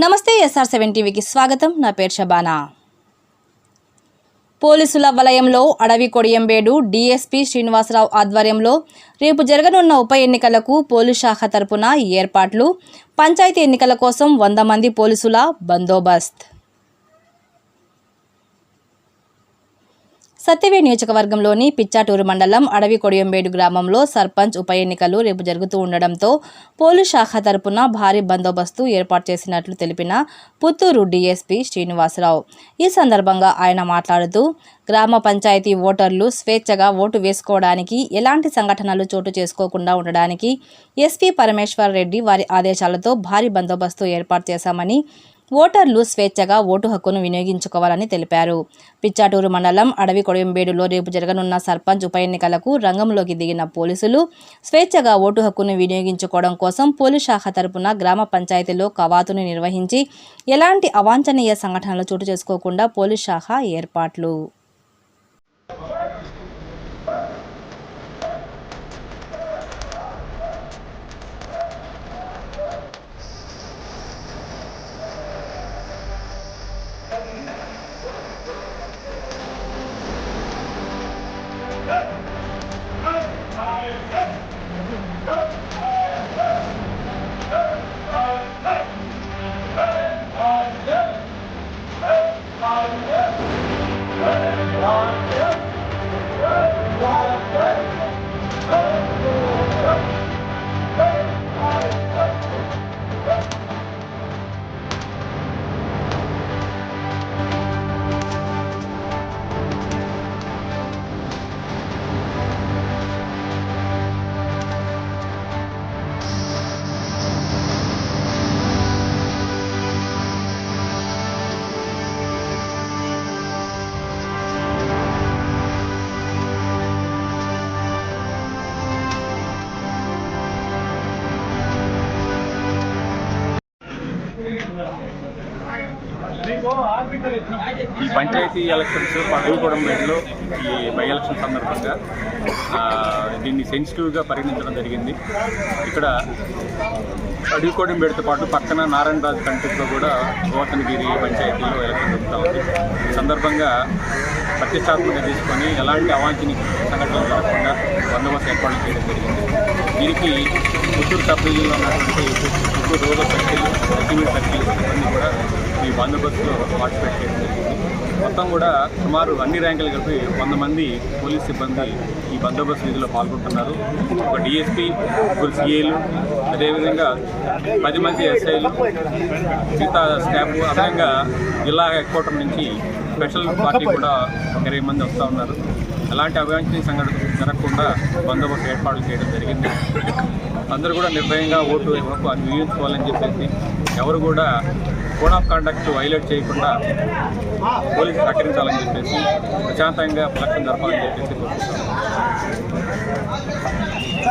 నమస్తే SR7 టీవీకి స్వాగతం. నా పేరు షబానా. పోలీసుల వలయంలో అడవి కొడియంబేడు DSP శ్రీనివాసరావు ఆధ్వర్యంలో రేపు జరగనున్న ఉప ఎన్నికలకు పోలీస్ శాఖ తరపున ఏర్పాట్లు. పంచాయతీ ఎన్నికల కోసం 100 మంది పోలీసుల బందోబస్త్. సత్యవేడ్ నియోజకవర్గంలోని పిచ్చాటూరు మండలం అడవి కొడియంబేడు గ్రామంలో సర్పంచ్ ఉప ఎన్నికలు రేపు జరుగుతూ ఉండడంతో పోలీస్ శాఖ తరపున భారీ బందోబస్తు ఏర్పాటు చేసినట్లు తెలిపిన పుత్తూరు DSP శ్రీనివాసరావు. ఈ సందర్భంగా ఆయన మాట్లాడుతూ గ్రామ పంచాయతీ ఓటర్లు స్వేచ్ఛగా ఓటు వేసుకోవడానికి ఎలాంటి సంఘటనలు చోటు చేసుకోకుండా ఉండడానికి SP పరమేశ్వర్ రెడ్డి వారి ఆదేశాలతో భారీ బందోబస్తు ఏర్పాటు చేశామని, ఓటర్లు స్వేచ్ఛగా ఓటు హక్కును వినియోగించుకోవాలని తెలిపారు. పిచ్చాటూరు మండలం అడవి కొడియంబేడులో రేపు జరగనున్న సర్పంచ్ ఉప ఎన్నికలకు రంగంలోకి దిగిన పోలీసులు స్వేచ్ఛగా ఓటు హక్కును వినియోగించుకోవడం కోసం పోలీస్ శాఖ తరపున గ్రామ పంచాయతీలో కవాతును నిర్వహించి ఎలాంటి అవాంఛనీయ సంఘటనలు చోటు చేసుకోకుండా పోలీస్ శాఖ ఏర్పాట్లు. ఈ పంచాయతీ ఎలక్షన్స్ అడవి కొడియంబేడులో ఈ బై ఎలక్షన్ సందర్భంగా దీన్ని సెన్సిటివ్గా పరిగణించడం జరిగింది. ఇక్కడ అడవి కొడియంబేడుతో పాటు పక్కన నారాయణరాజు కంట్రీలో కూడా గోవర్ధనగిరి పంచాయతీలో ఎలక్షన్ జరుగుతూ ఉంది. ఈ సందర్భంగా ప్రతిష్టాత్మకంగా తీసుకొని ఎలాంటి అవాంఛనీయ సంఘటనలు జరగకుండా బందోబస్తు ఏర్పాటు చేయడం జరిగింది. దీనికి పుత్తూరు సబ్ డివిజన్లో ఉన్నటువంటి Puttur rural circle, ultimate circle సిబ్బంది కూడా ఈ బందోబస్తులో పార్టిసిపేట్ చేయడం జరిగింది. మొత్తం కూడా సుమారు అన్ని ర్యాంకులు కలిపి 100 మంది పోలీస్ సిబ్బంది ఈ బందోబస్తు విధిలో పాల్గొంటున్నారు. ఒక DSP, ముగ్గురు CAలు, అదేవిధంగా 10 మంది SIలు, మిగతా స్టాఫ్, అదేవిధంగా జిల్లా హెడ్ క్వార్టర్ నుంచి స్పెషల్ పార్టీ కూడా 20 మంది వస్తూ ఉన్నారు. ఎలాంటి అవాంఛనీయ సంఘటన జరగకుండా బందోబస్తు ఏర్పాట్లు చేయడం జరిగింది. అందరూ కూడా నిర్భయంగా ఓటు హక్కు వినియోగించుకోవాలని చెప్పేసి, ఎవరు కూడా కోడ్ ఆఫ్ కాండక్ట్ వైలేట్ చేయకుండా పోలీసు సహకరించాలని చెప్పేసి, ప్రశాంతంగా ఎలక్షన్ జరపాలని చెప్పేసి కోరుకుంటున్నాను.